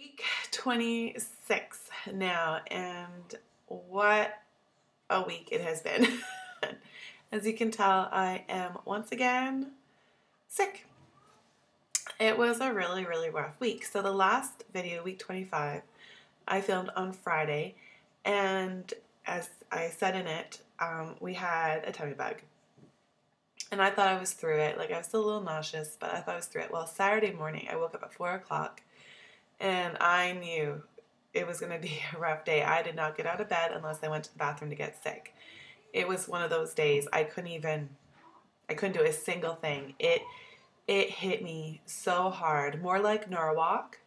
Week 26 now, and what a week it has been. As you can tell, I am once again sick. It was a really rough week. So the last video, week 25, I filmed on Friday, and as I said in it, we had a tummy bug. And I thought I was through it. Like, I was still a little nauseous, but I thought I was through it. Well, Saturday morning, I woke up at 4 o'clock, and I knew it was going to be a rough day. I did not get out of bed unless I went to the bathroom to get sick. It was one of those days I couldn't do a single thing. It hit me so hard. More like Norwalk,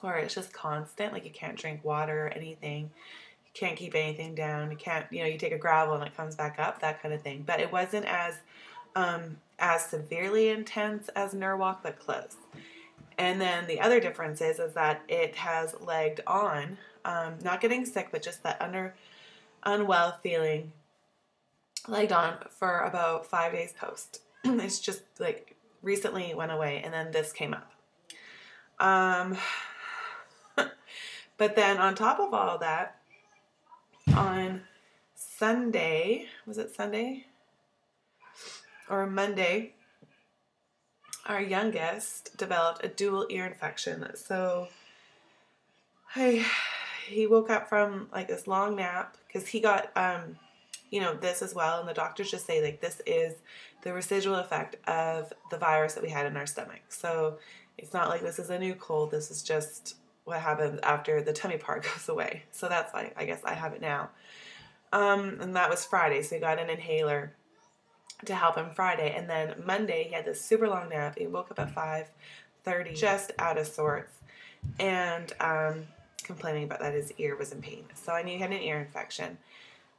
where it's just constant. Like, you can't drink water or anything. You can't keep anything down. You can't, you take a gravel and it comes back up, that kind of thing. But it wasn't as severely intense as Norwalk, but close. And then the other difference is that it has lagged on, not getting sick, but just that unwell feeling lagged on for about 5 days post. It's just like recently went away, and then this came up. But then on top of all that, on Sunday, was it Sunday or Monday, our youngest developed a dual ear infection. So he woke up from like this long nap because he got this as well, and the doctors just say like this is the residual effect of the virus that we had in our stomach. So it's not like this is a new cold. This is just what happens after the tummy part goes away. So that's why I guess I have it now. And that was Friday, so he got an inhaler to help him Friday, and then Monday he had this super long nap. He woke up at 5:30, just out of sorts, and complaining about that his ear was in pain. So I knew he had an ear infection.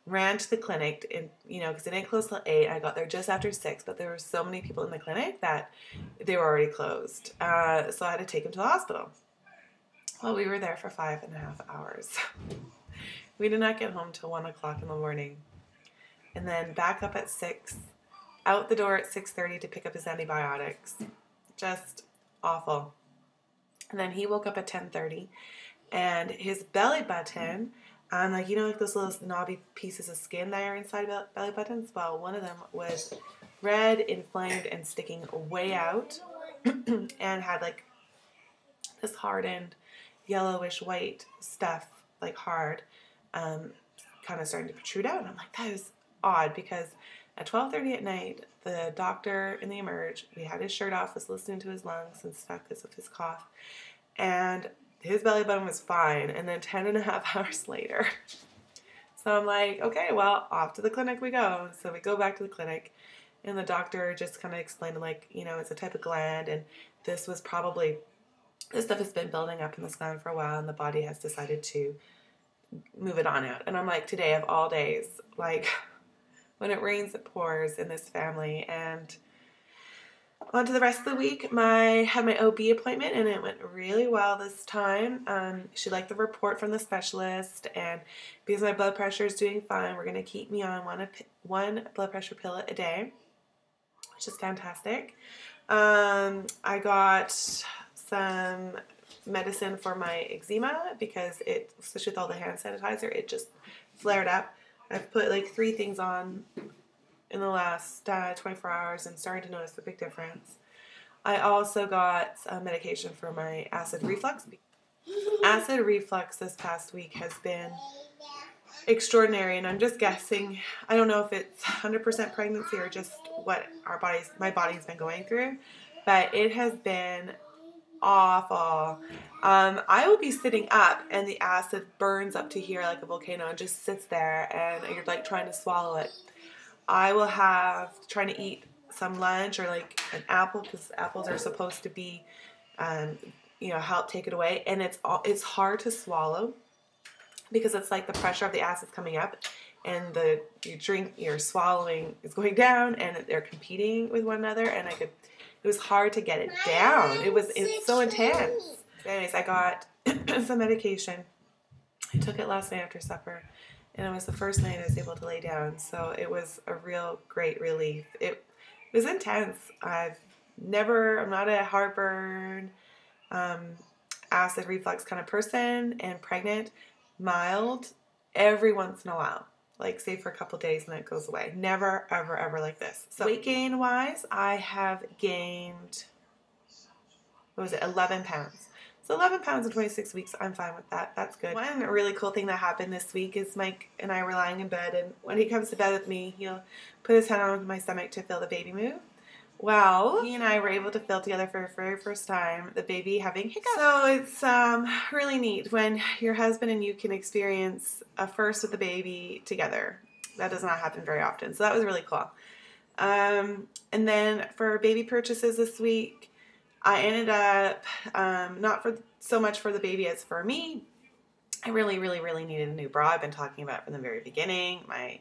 Ran to the clinic, and because it didn't close till 8. I got there just after 6, but there were so many people in the clinic that they were already closed. So I had to take him to the hospital. Well, we were there for 5.5 hours. We did not get home till 1 o'clock in the morning, and then back up at 6. Out the door at 6:30 to pick up his antibiotics. Just awful. And then he woke up at 10:30, and his belly button, like those little knobby pieces of skin that are inside belly buttons? Well, one of them was red, inflamed, and sticking way out, and had like this hardened, yellowish white stuff, like hard, kind of starting to protrude out. And I'm like, that is odd, because at 12:30 at night, the doctor in the emerge, we had his shirt off, was listening to his lungs and stuff because of his cough, and his belly button was fine. And then 10.5 hours later, so I'm like, okay, well, off to the clinic we go. So we go back to the clinic, and the doctor just kind of explained, like, it's a type of gland, and this stuff has been building up in this gland for a while, and the body has decided to move it on out. And I'm like, today of all days, like, when it rains, it pours in this family. And on to the rest of the week. Had my OB appointment, and it went really well this time. She liked the report from the specialist, and because my blood pressure is doing fine, we're going to keep me on one blood pressure pill a day, which is fantastic. I got some medicine for my eczema because especially with all the hand sanitizer, it just flared up. I've put like 3 things on in the last 24 hours and starting to notice a big difference. I also got medication for my acid reflux. Acid reflux this past week has been extraordinary, and I'm just guessing. I don't know if it's 100% pregnancy or just what my body's been going through, but it has been awful. I will be sitting up, and the acid burns up to here like a volcano and just sits there, and you're like trying to swallow it. I will trying to eat some lunch or like an apple, because apples are supposed to be, help take it away, and it's hard to swallow because it's like the pressure of the acid coming up, and you're swallowing is going down, and they're competing with one another, and it was hard to get it down. It's so intense. Anyways, I got some medication. I took it last night after supper, and it was the first night I was able to lay down, so it was a real great relief. It was intense. I'm not a heartburn. acid reflux kind of person and pregnant, mild every once in a while. Like say for a couple days and then it goes away. Never, ever, ever like this. So weight gain wise, I have gained, what was it, 11 pounds. So 11 pounds in 26 weeks, I'm fine with that. That's good. One really cool thing that happened this week is Mike and I were lying in bed, and when he comes to bed with me, he'll put his hand on my stomach to feel the baby move. Well, he and I were able to feel together for the very first time the baby having hiccups. So it's really neat when your husband and you can experience a first with the baby together. That does not happen very often. So that was really cool. And then for baby purchases this week, I ended up, not for so much for the baby as for me, I really, really, really needed a new bra. I've been talking about it from the very beginning. My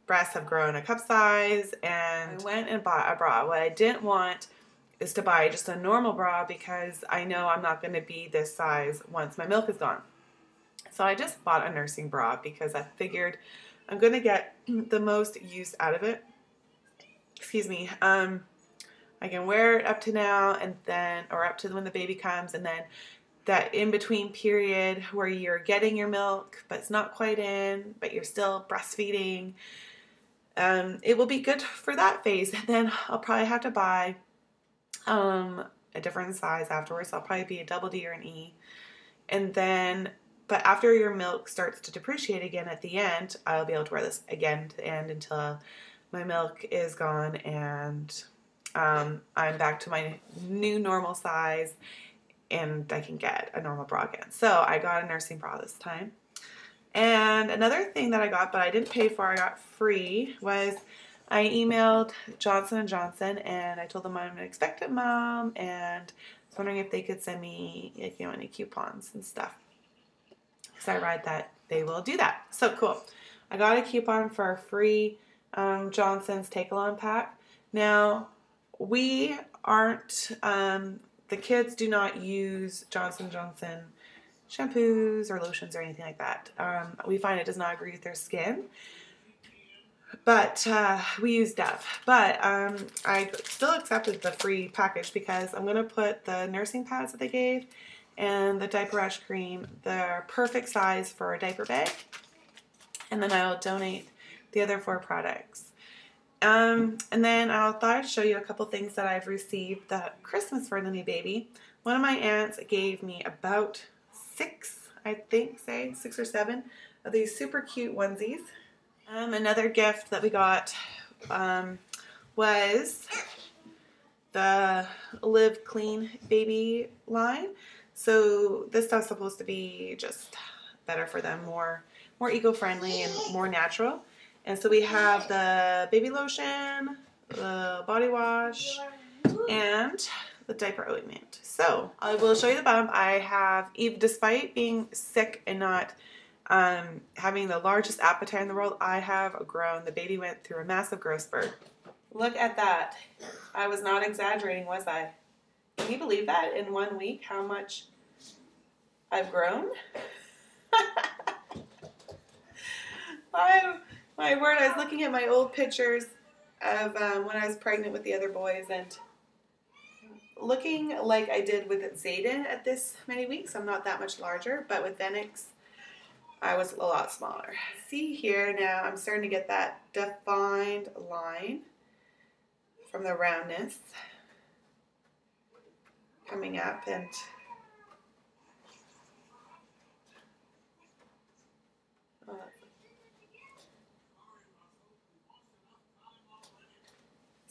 breasts have grown a cup size, and I went and bought a bra. What I didn't want is to buy just a normal bra because I know I'm not going to be this size once my milk is gone. So I just bought a nursing bra because I figured I'm going to get the most use out of it. Excuse me. I can wear it up to now and then, or up to when the baby comes, and then that in-between period where you're getting your milk, but it's not quite in, but you're still breastfeeding. It will be good for that phase. And then I'll probably have to buy a different size afterwards. I'll probably be a double D or an E. And then, but after your milk starts to depreciate again at the end, I'll be able to wear this again to the end until my milk is gone and I'm back to my new normal size and I can get a normal bra again. So I got a nursing bra this time. And another thing that I got, but I didn't pay for, I got free, was I emailed Johnson & Johnson and I told them I'm an expectant mom and I was wondering if they could send me, like, you know, any coupons and stuff. Because I read that they will do that. So cool. I got a coupon for a free Johnson's Take-A-Long pack. Now, we aren't, the kids do not use Johnson & Johnson shampoos or lotions or anything like that. We find it does not agree with their skin. But we use Dove. But I still accepted the free package because I'm going to put the nursing pads that they gave and the diaper rash cream, the perfect size for a diaper bag. And then I'll donate the other 4 products. And then I thought I'd show you a couple things that I've received that Christmas for the new baby. One of my aunts gave me about 6, I think, 6 or 7 of these super cute onesies. Another gift that we got was the Live Clean baby line. So this stuff's supposed to be just better for them, more eco-friendly and more natural. And so we have the baby lotion, the body wash, and the diaper ointment. So I will show you the bump. I have, even despite being sick and not having the largest appetite in the world, I have grown. The baby went through a massive growth spurt. Look at that. I was not exaggerating, was I? Can you believe that in 1 week how much I've grown? My word, I was looking at my old pictures of when I was pregnant with the other boys and looking like I did with Zayden at this many weeks. I'm not that much larger, but with Venix, I was a lot smaller. See here now, I'm starting to get that defined line from the roundness coming up, and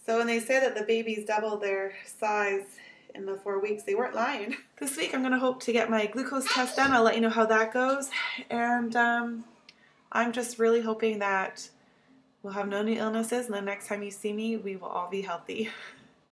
so when they say that the babies double their size in the 4 weeks, they weren't lying. This week I'm going to hope to get my glucose test done. I'll let you know how that goes. And I'm just really hoping that we'll have no new illnesses and the next time you see me, we will all be healthy.